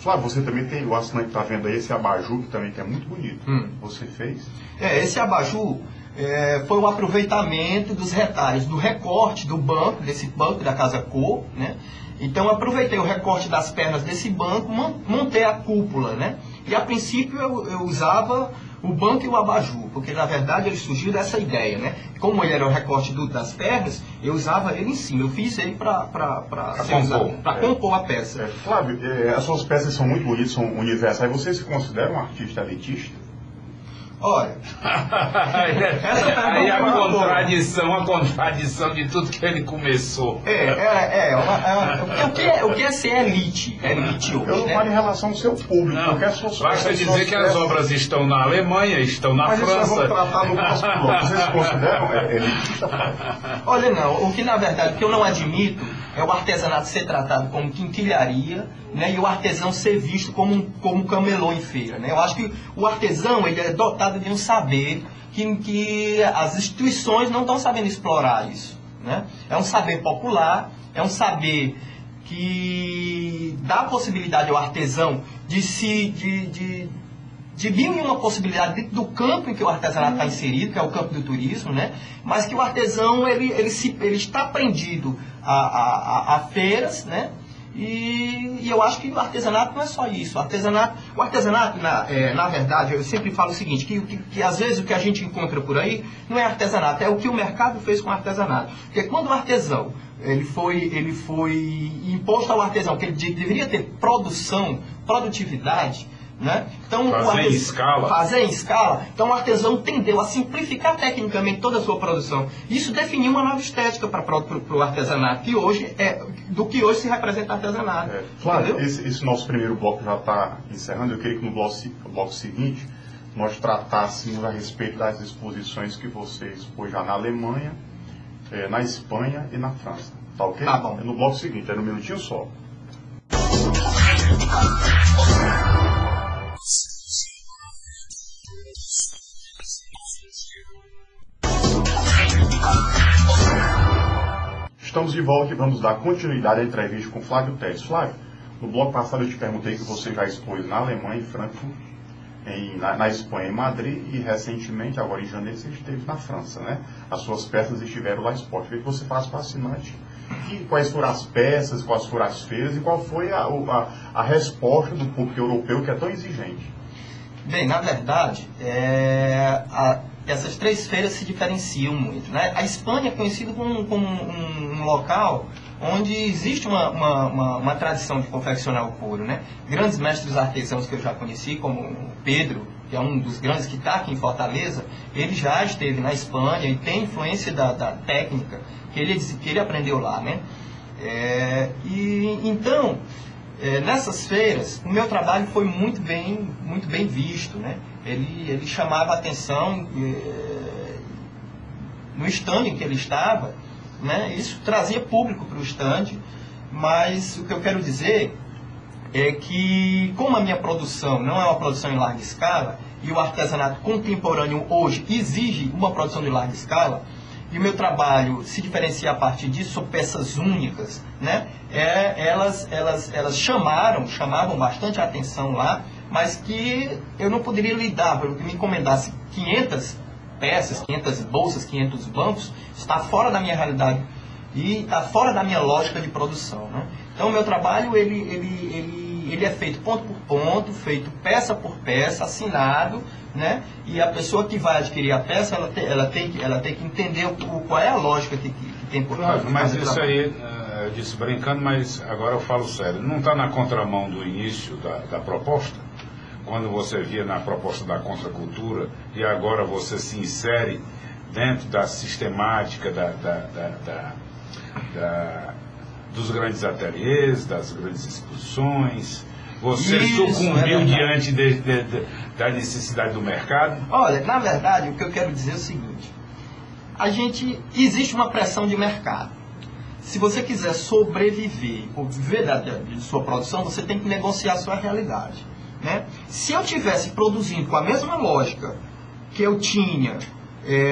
Flávio, você também tem, o assinante está vendo aí esse abajur que também que é muito bonito. Você fez? Esse abajur foi o aproveitamento dos retalhos, do recorte do banco, desse banco da Casa Cor, né? Então eu aproveitei o recorte das pernas desse banco, montei a cúpula, né? E a princípio eu usava o banco e o abajur, porque na verdade ele surgiu dessa ideia, né? Como ele era o recorte das pernas, eu usava ele em cima, eu fiz ele para compor a peça. Flávio, as suas peças são muito bonitas, são universais. Você se considera um artista elitista? Olha, aí a contradição de tudo que ele começou. O que é ser elite? Elite hoje, eu não falo em relação ao seu público. Não, basta dizer que as obras estão na Alemanha, estão na França. Mas isso nós vamos tratar no próximo bloco. Vocês se consideram elitista? Olha, não. O que na verdade, o que eu não admito é o artesanato ser tratado como quinquilharia, né, e o artesão ser visto como camelô em feira, né? Eu acho que o artesão ele é dotado de um saber que as instituições não estão sabendo explorar isso, né? É um saber popular, é um saber que dá a possibilidade ao artesão de mil e uma possibilidade dentro do campo em que o artesanato está inserido, que é o campo do turismo, né? Mas que o artesão ele está prendido a feiras, né? E eu acho que o artesanato não é só isso. O artesanato na verdade, eu sempre falo o seguinte, que às vezes o que a gente encontra por aí não é artesanato, é o que o mercado fez com o artesanato. Porque quando o artesão ele foi imposto ao artesão que ele deveria ter produtividade, né? Então, fazer em escala. Então o artesão tendeu a simplificar tecnicamente toda a sua produção. Isso definiu uma nova estética para o artesanato, que hoje do que hoje se representa artesanato. Flávio, esse nosso primeiro bloco já está encerrando. Eu queria que no bloco seguinte nós tratássemos a respeito das exposições que você expôs já na Alemanha, na Espanha e na França. Tá ok? Tá bom. No bloco seguinte, no minutinho só. Estamos de volta e vamos dar continuidade à entrevista com Flávio Teles. Flávio, no bloco passado eu te perguntei que você já expôs na Alemanha, em Frankfurt, na Espanha, em Madrid, e recentemente, agora em janeiro, você esteve na França, né? As suas peças estiveram lá expostas. O que você faz para assinante? E quais foram as peças, quais foram as feiras e qual foi a resposta do público europeu que é tão exigente? Bem, na verdade, essas três feiras se diferenciam muito, né? A Espanha é conhecida como um local onde existe uma tradição de confeccionar o couro, né? Grandes mestres artesãos que eu já conheci, como o Pedro, que é um dos grandes que está aqui em Fortaleza, ele já esteve na Espanha e tem influência da técnica que ele aprendeu lá, né? Então, nessas feiras, o meu trabalho foi muito bem visto, né? Ele chamava a atenção no stand em que ele estava, né? Isso trazia público para o stand, mas o que eu quero dizer é que, como a minha produção não é uma produção em larga escala, e o artesanato contemporâneo hoje exige uma produção de larga escala, e o meu trabalho se diferencia a partir disso, são peças únicas, né? Elas chamavam bastante a atenção lá, mas que eu não poderia lidar, porque me encomendasse 500 peças, 500 bolsas, 500 bancos, está fora da minha realidade e está fora da minha lógica de produção, né? Então o meu trabalho ele é feito ponto por ponto, feito peça por peça, assinado, né? E a pessoa que vai adquirir a peça, ela tem que entender qual é a lógica que tem por trás. Mas isso aí, eu disse brincando, mas agora eu falo sério. Não está na contramão do início da proposta? Quando você via na proposta da contracultura e agora você se insere dentro da sistemática dos grandes ateliês, das grandes exposições, você sucumbiu diante da necessidade do mercado? Olha, na verdade, o que eu quero dizer é o seguinte: existe uma pressão de mercado. Se você quiser sobreviver ou viver de sua produção, você tem que negociar a sua realidade, né? Se eu tivesse produzindo com a mesma lógica que eu tinha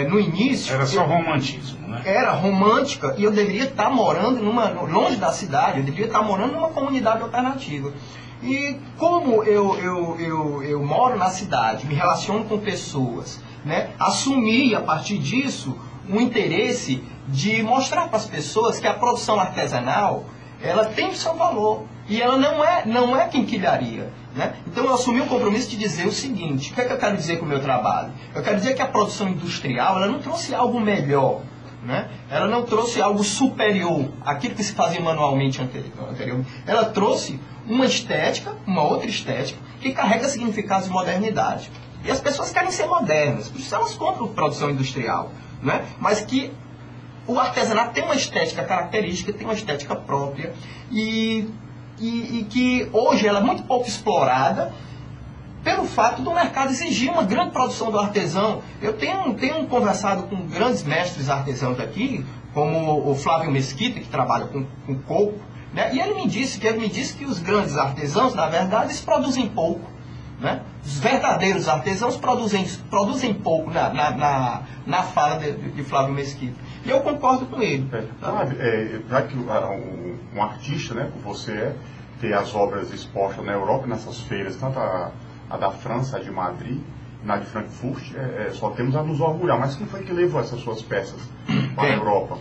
no início... Era só romantismo, né? Era romântica, e eu deveria estar morando longe da cidade, eu deveria estar morando numa comunidade alternativa. E como eu moro na cidade, me relaciono com pessoas, né, assumi a partir disso um interesse de mostrar para as pessoas que a produção artesanal, ela tem o seu valor e ela não é quinquilharia, né? Então eu assumi o compromisso de dizer o seguinte: o que é que eu quero dizer com o meu trabalho? Eu quero dizer que a produção industrial, ela não trouxe algo melhor, né? Ela não trouxe algo superior àquilo que se fazia manualmente anteriormente. Ela trouxe uma estética, uma outra estética, que carrega significados de modernidade. E as pessoas querem ser modernas, por isso elas compram produção industrial, né? Mas que o artesanato tem uma estética característica, tem uma estética própria, e que hoje ela é muito pouco explorada pelo fato do mercado exigir uma grande produção do artesão. Eu tenho conversado com grandes mestres artesãos aqui, como o Flávio Mesquita, que trabalha com coco, né? E ele me disse que os grandes artesãos, na verdade, eles produzem pouco, né? Os verdadeiros artesãos produzem pouco na fala de Flávio Mesquita. E eu concordo com ele. Já que um artista, né, como você ter as obras expostas na Europa, nessas feiras, tanto a da França, a de Madrid, na de Frankfurt, só temos a nos orgulhar. Mas quem foi que levou essas suas peças para a Europa?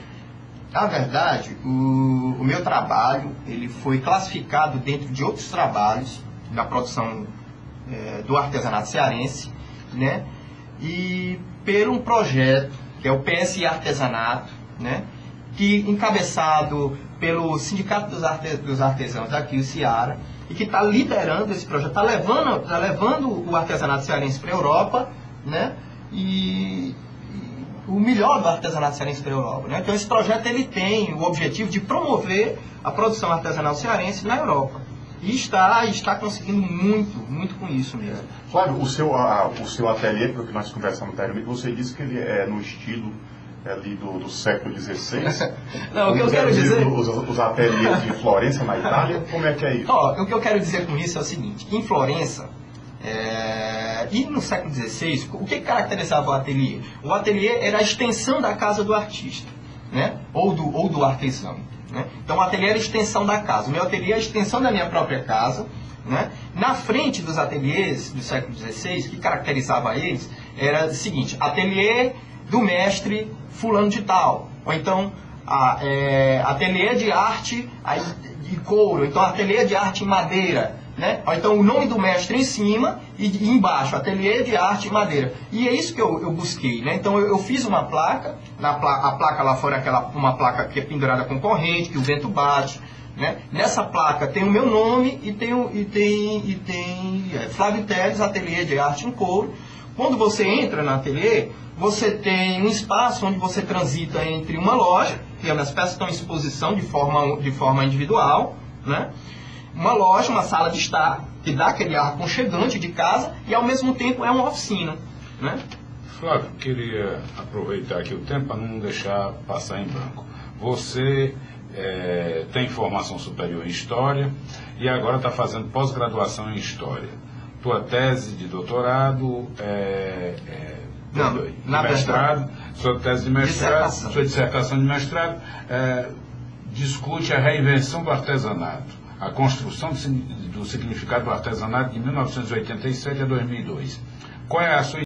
Na verdade, o meu trabalho ele foi classificado dentro de outros trabalhos da produção do artesanato cearense, né? E por um projeto que é o PSI Artesanato, né? Que encabeçado pelo Sindicato dos Artesãos daqui, o Ceará, e que está liderando esse projeto, está levando o artesanato cearense para a Europa, né? E o melhor do artesanato cearense para a Europa, né? Então esse projeto ele tem o objetivo de promover a produção artesanal cearense na Europa. E está conseguindo muito com isso mesmo. Flávio, o seu ateliê, pelo que nós conversamos anteriormente, você disse que ele é no estilo ali do século XVI. Não, o que eu quero dizer... Os ateliês de Florença, na Itália, como é que é isso? O que eu quero dizer com isso é o seguinte: em Florença, e no século XVI, o que caracterizava o ateliê? O ateliê era a extensão da casa do artista, né? ou do artesão. Né? Então o ateliê era a extensão da casa. O meu ateliê é a extensão da minha própria casa, né? Na frente dos ateliês do século XVI, que caracterizava eles, era o seguinte: ateliê do mestre fulano de tal, ou então ateliê de arte de couro, então ateliê de arte em madeira, né? Ou então o nome do mestre em cima e embaixo, ateliê de arte em madeira. E é isso que eu busquei, né? Então eu fiz uma placa, a placa lá fora é uma placa que é pendurada com corrente, que o vento bate, né? Nessa placa tem o meu nome e tem Flávio Teles, ateliê de arte em couro. Quando você entra no ateliê, você tem um espaço onde você transita entre uma loja, que as peças estão em exposição de forma individual, né? Uma loja, uma sala de estar, que dá aquele ar aconchegante de casa, e ao mesmo tempo é uma oficina, né? Flávio, queria aproveitar aqui o tempo para não deixar passar em branco. Você tem formação superior em História e agora está fazendo pós-graduação em História. Tua tese de doutorado mestrado, sua tese de mestrado, sua dissertação de mestrado discute a reinvenção do artesanato, a construção do significado do artesanato de 1987 a 2002. Qual é a sua